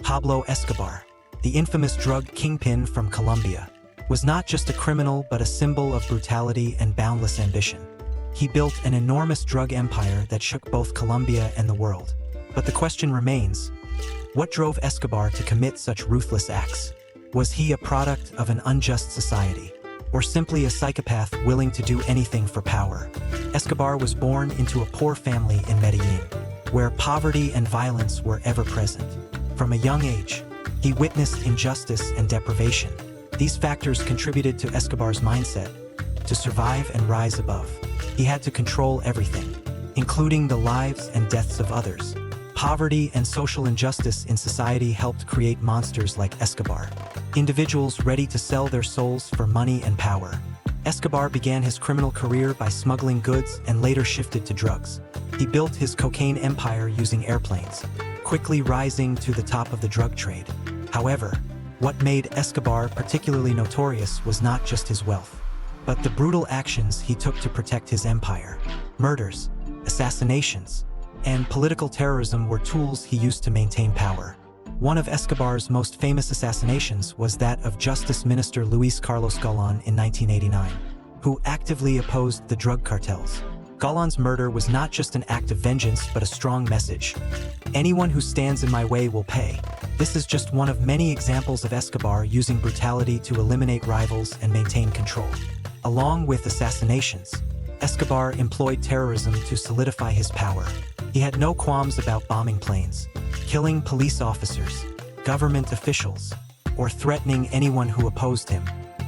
Pablo Escobar, the infamous drug kingpin from Colombia, was not just a criminal but a symbol of brutality and boundless ambition. He built an enormous drug empire that shook both Colombia and the world. But the question remains, what drove Escobar to commit such ruthless acts? Was he a product of an unjust society, or simply a psychopath willing to do anything for power? Escobar was born into a poor family in Medellín, where poverty and violence were ever present. From a young age, he witnessed injustice and deprivation. These factors contributed to Escobar's mindset. To survive and rise above, he had to control everything, including the lives and deaths of others. Poverty and social injustice in society helped create monsters like Escobar, individuals ready to sell their souls for money and power. Escobar began his criminal career by smuggling goods and later shifted to drugs. He built his cocaine empire using airplanes, quickly rising to the top of the drug trade. However, what made Escobar particularly notorious was not just his wealth, but the brutal actions he took to protect his empire. Murders, assassinations, and political terrorism were tools he used to maintain power. One of Escobar's most famous assassinations was that of Justice Minister Luis Carlos Galán in 1989, who actively opposed the drug cartels. Galán's murder was not just an act of vengeance but a strong message. Anyone who stands in my way will pay. This is just one of many examples of Escobar using brutality to eliminate rivals and maintain control. Along with assassinations, Escobar employed terrorism to solidify his power. He had no qualms about bombing planes, killing police officers, government officials, or threatening anyone who opposed him.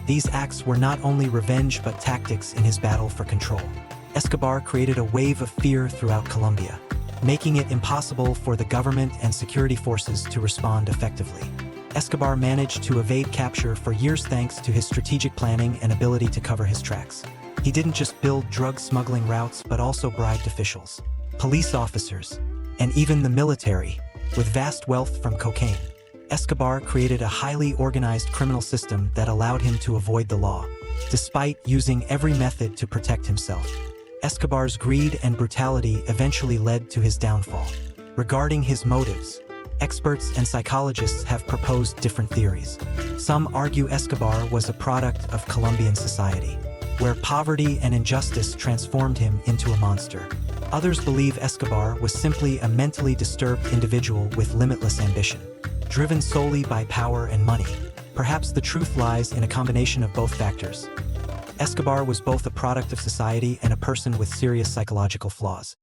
These acts were not only revenge but tactics in his battle for control. Escobar created a wave of fear throughout Colombia, making it impossible for the government and security forces to respond effectively. Escobar managed to evade capture for years thanks to his strategic planning and ability to cover his tracks. He didn't just build drug smuggling routes but also bribed officials, police officers, and even the military, with vast wealth from cocaine. Escobar created a highly organized criminal system that allowed him to avoid the law, despite using every method to protect himself. Escobar's greed and brutality eventually led to his downfall. Regarding his motives, experts and psychologists have proposed different theories. Some argue Escobar was a product of Colombian society, where poverty and injustice transformed him into a monster. Others believe Escobar was simply a mentally disturbed individual with limitless ambition, driven solely by power and money. Perhaps the truth lies in a combination of both factors. Escobar was both a product of society and a person with serious psychological flaws.